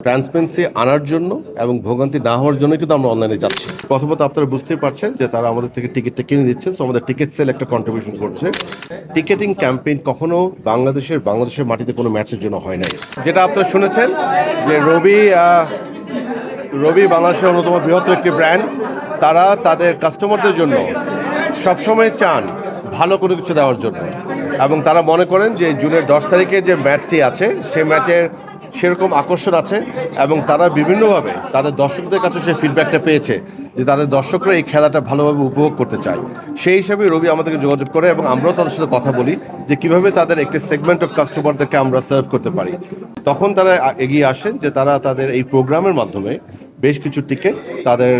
Transparency আনার জন্য এবং ভোগান্তি না হওয়ার জন্য কিন্তু আমরা অনলাইনে যাচ্ছি। প্রথমত আপনারা বুঝতেই পারছেন যে তারা আমাদের থেকে টিকিটটা কিনে দিচ্ছে, সো আমাদের টিকিট সেল একটা কন্ট্রিবিউশন করছে। টিকেটিং ক্যাম্পেইন কখনো বাংলাদেশের মাটিতে কোনো ম্যাচের জন্য হয় নাই। যেটা আপনারা শুনেছেন যে রবি বাংলাদেশের অন্যতম বৃহত্তর একটি ব্র্যান্ড। তারা তাদের কাস্টমারদের জন্য সবসময় চান ভালো কোনো কিছু দেওয়ার জন্য, এবং তারা মনে করেন যে জুনের 10 তারিখে যে ম্যাচটি আছে সেই ম্যাচের সেরকম আকর্ষণ আছে, এবং তারা বিভিন্নভাবে তাদের দর্শকদের কাছে সেই ফিডব্যাকটা পেয়েছে যে তাদের দর্শকরা এই খেলাটা ভালোভাবে উপভোগ করতে চায়। সেই হিসাবে রবি আমাদেরকে যোগাযোগ করে এবং আমরাও তাদের সাথে কথা বলি যে কিভাবে তাদের একটি সেগমেন্ট অফ কাস্টমারদেরকে আমরা সার্ভ করতে পারি। তখন তারা এগিয়ে আসেন যে তারা তাদের এই প্রোগ্রামের মাধ্যমে বেশ কিছু টিকিট তাদের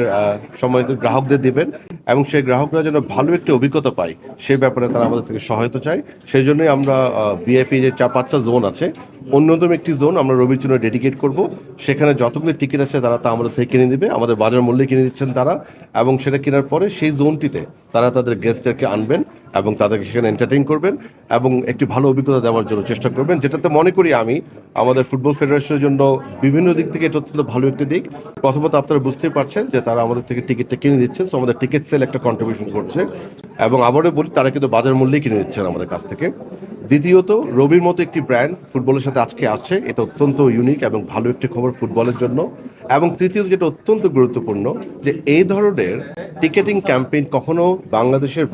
সম্মানিত গ্রাহকদের দিবেন, এবং সেই গ্রাহকরা যেন ভালো একটি অভিজ্ঞতা পায় সেই ব্যাপারে তারা আমাদের থেকে সহায়তা চায়। সেই জন্যই আমরা ভিআইপি যে 4-5টা জোন আছে, অন্যতম একটি জোন আমরা রবির জন্য ডেডিকেট করব। সেখানে যতগুলি টিকিট আছে তারা তা আমাদের থেকে কিনে দিবে, আমাদের বাজার মূল্যে কিনে দিচ্ছেন তারা, এবং সেটা কেনার পরে সেই জোনটিতে তারা তাদের গেস্টদেরকে আনবেন এবং তাদেরকে সেখানে এন্টারটেইন করবেন এবং একটি ভালো অভিজ্ঞতা দেওয়ার জন্য চেষ্টা করবেন, যেটাতে মনে করি আমি আমাদের ফুটবল ফেডারেশনের জন্য বিভিন্ন দিক থেকে এটা অত্যন্ত ভালো একটি দিক। প্রথমত আপনারা বুঝতেই পারছেন যে তারা আমাদের থেকে টিকিটটা কিনে দিচ্ছে, সো আমাদের টিকিট সেল একটা কন্ট্রিবিউশন করছে, এবং আবারও বলি তারা কিন্তু বাজার মূল্যেই কিনে দিচ্ছেন আমাদের কাছ থেকে। দ্বিতীয়ত, রবির মতো একটি ব্র্যান্ড ফুটবলের সাথে আজকে আসছে, এটা অত্যন্ত ইউনিক এবং ভালো একটি খবর ফুটবলের জন্য। এবং তৃতীয়ত, যেটা অত্যন্ত গুরুত্বপূর্ণ, যে এই ধরনের টিকেটিং ক্যাম্পেইন কখনো বাংলাদেশের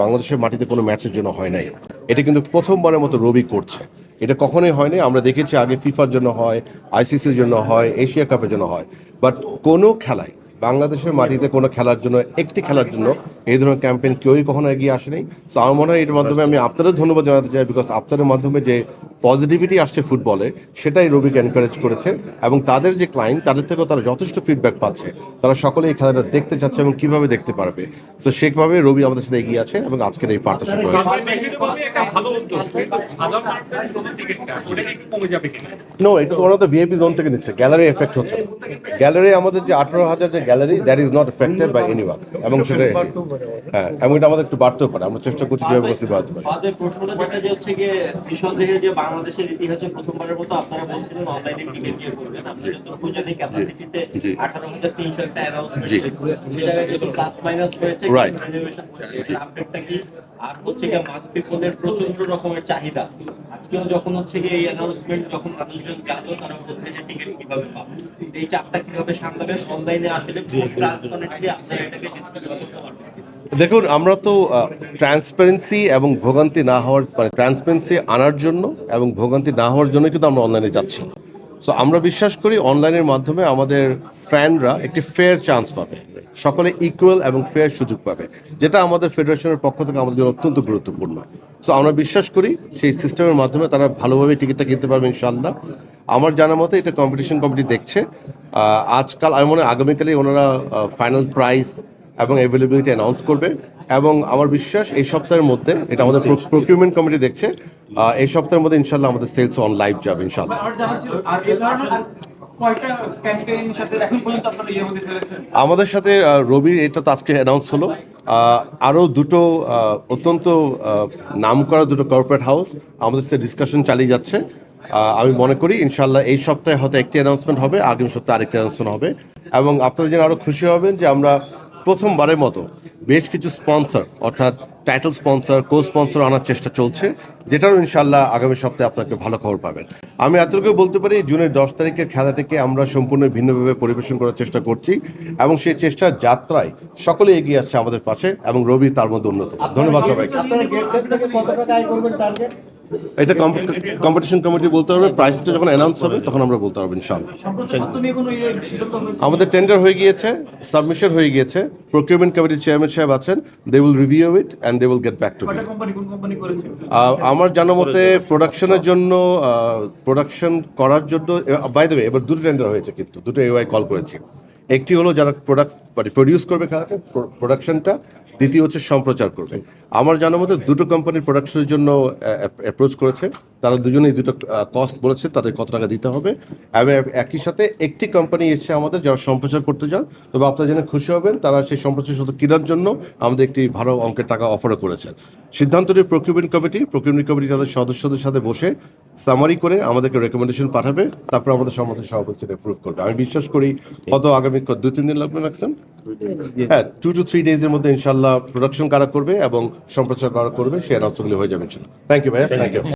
মাটিতে কোনো ম্যাচের জন্য হয় নাই। এটা কিন্তু প্রথমবারের মতো রবি করছে। এটা কখনোই হয়নি। আমরা দেখেছি আগে ফিফার জন্য হয়, আইসিসির জন্য হয়, এশিয়া কাপের জন্য হয়, বাট কোনো খেলায় বাংলাদেশের মাটিতে কোনো খেলার জন্য, একটি খেলার জন্য এই ধরনের ক্যাম্পেইন কেউই কখনো এগিয়ে আসেনি। সো আমার মনে হয় এর মাধ্যমে আমি আপনাদের ধন্যবাদ জানাতে চাই, বিকজ আপনাদের মাধ্যমে যে পজিটিভিটি আসছে ফুটবলে সেটাই রবিকে এনকারেজ করেছে, এবং তাদের যে ক্লায়েন্ট তাদের থেকেও তারা যথেষ্ট ফিডব্যাক পাচ্ছে। তারা সকলে এই খেলাটা দেখতে চাচ্ছে এবং কিভাবে দেখতে পারবে। তো সেভাবে রবি আমাদের সাথে এগিয়ে আছে এবং আজকের এই পার্টনারশিপ রয়েছে। নো, এটা তো ওরা তো ভিআইপি জোন থেকে নিচ্ছে, গ্যালারি এফেক্ট হচ্ছে না। গ্যালারি আমাদের যে 18,000 যে gallery, that is not affected by anyone, এবং সেটা হ্যাঁ, এবং এটা আমাদের একটু বাড়তেও পারে। আমরা চেষ্টা করছি কিভাবে বাড়তে পারে। আমাদের প্রশ্নটা যেটা যে হচ্ছে গিয়ে নিঃসন্দেহে যে বাংলাদেশের ইতিহাসে প্রথমবারের মতো আপনারা বলছিলেন অনলাইনে টিকিট দিয়ে করবেন, আপনি যতটুকু জানি ক্যাপাসিটিতে 18,300 একটা অ্যানাউন্সমেন্ট সেই জায়গায় কিছু প্লাস মাইনাস হয়েছে, রিজার্ভেশন হয়েছে, আপডেটটা কি? আর হচ্ছে গিয়ে মাস পিপলের প্রচন্ড রকমের চাহিদা, আজকেও যখন হচ্ছে গিয়ে এই অ্যানাউন্সমেন্ট যখন মানুষজন জানলো তারা বলছে যে টিকিট কিভাবে পাবো, এই চাপটা কিভাবে সামলাবেন? অনলাইনে আসলে খুব ট্রান্সপারেন্টলি আপনারা এটাকে ডিসপ্লে করতে পারবেন? দেখুন, আমরা তো ট্রান্সপারেন্সি এবং ভোগান্তি না হওয়ার, মানে ট্রান্সপারেন্সি আনার জন্য এবং ভোগান্তি না হওয়ার জন্য কিন্তু আমরা অনলাইনে যাচ্ছি। সো আমরা বিশ্বাস করি অনলাইনের মাধ্যমে আমাদের ফ্যানরা একটি ফেয়ার চান্স পাবে, সকলে ইকুয়াল এবং ফেয়ার সুযোগ পাবে, যেটা আমাদের ফেডারেশনের পক্ষ থেকে আমাদের জন্য অত্যন্ত গুরুত্বপূর্ণ। সো আমরা বিশ্বাস করি সেই সিস্টেমের মাধ্যমে তারা ভালোভাবে টিকিটটা কিনতে পারবে ইনশাআল্লাহ। আমার জানা মতে এটা কম্পিটিশন কমিটি দেখছে আজকাল, আমি মনে হয় আগামীকালই ওনারা ফাইনাল প্রাইস এবং অ্যাভেলেবিলিটি অ্যানাউন্স করবে, এবং আমার বিশ্বাস এই সপ্তাহের মধ্যে, এটা আমাদের প্রকিউরমেন্ট কমিটি দেখছে, এই সপ্তাহের মধ্যে ইনশাল্লাহ আমাদের সেলস অন লাইভ যাবে ইনশাল্লাহ। আমাদের সাথে রবি, এটা তো আজকে অ্যানাউন্স হলো, আরও দুটো অত্যন্ত নামকরা দুটো কর্পোরেট হাউস আমাদের সাথে ডিসকাশন চালিয়ে যাচ্ছে। আমি মনে করি ইনশাল্লাহ এই সপ্তাহে হয়তো একটি অ্যানাউন্সমেন্ট হবে, আগামী সপ্তাহে আরেকটি অ্যানাউন্সমেন্ট হবে, এবং আপনারা যেন আরও খুশি হবেন যে আমরা প্রথমবারের মতো বেশ কিছু স্পন্সর, অর্থাৎ টাইটেল স্পন্সর, কো স্পন্সর আনার চেষ্টা চলছে, যেটারও ইনশাল্লাহ আগামী সপ্তাহে আপনাকে ভালো খবর পাবেন। আমি এতটুকু বলতে পারি, জুনের 10 তারিখের খেলাটিকে আমরা সম্পূর্ণ ভিন্নভাবে পরিবেশন করার চেষ্টা করছি, এবং সেই চেষ্টার যাত্রায় সকলে এগিয়ে আসছে আমাদের পাশে, এবং রবি তার মধ্যে অন্যতম। ধন্যবাদ সবাইকে। এটা কম্পিটিশন কমিটি বলতে পারবে, প্রাইসটা যখন অ্যানাউন্স হবে তখন আমরা বলতে পারবো ইনশাআল্লাহ। আমাদের টেন্ডার হয়ে গিয়েছে, সাবমিশন হয়ে গিয়েছে, প্রকিউরমেন্ট কমিটির চেয়ারম্যান সাহেব আছেন, they will review it and they will get back to me. আমার জানা মতে প্রোডাকশনের জন্য, প্রোডাকশন করার জন্য, বাই দ্য ওয়ে, এবার দুটো টেন্ডার হয়েছে, কিন্তু দুটো এওয়াই কল করেছি। একটি হলো যারা প্রোডিউস করবে খেলাটা, প্রোডাকশনটা, দ্বিতীয় হচ্ছে সম্প্রচার করবে। আমার জানার মতে দুটো কোম্পানির প্রোডাকশনের জন্য অ্যাপ্রোচ করেছে, তারা দুজনেই দুটো কস্ট বলেছে তাদের কত টাকা দিতে হবে, এবং একই সাথে একটি কোম্পানি এসছে আমাদের যারা সম্প্রচার করতে চান, তবে আপনারা জেনে খুশি হবেন তারা সেই সম্প্রচার শুধু কেনার জন্য আমাদের একটি ভালো অঙ্কের টাকা অফারও করেছেন। সিদ্ধান্তটি প্রকিউরমেন্ট কমিটি তাদের সদস্যদের সাথে বসে সামারি করে আমাদেরকে রেকমেন্ডেশন পাঠাবে, তারপর আমাদের সম্মতি সভাপতি অ্যাপ্রুভ করবে। আমি বিশ্বাস করি হয়তো আগামী 2-3 দিন লাগবে ম্যাক্সিমাম, হ্যাঁ 2 to 3 ডেজের মধ্যে ইনশাল্লাহ প্রোডাকশন কারা করবে এবং সম্প্রচার কারা করবে সেই অ্যানাউন্সমেন্টগুলি হয়ে যাবে ইনশাল্লাহ। থ্যাংক ইউ ভাইয়া, থ্যাংক ইউ।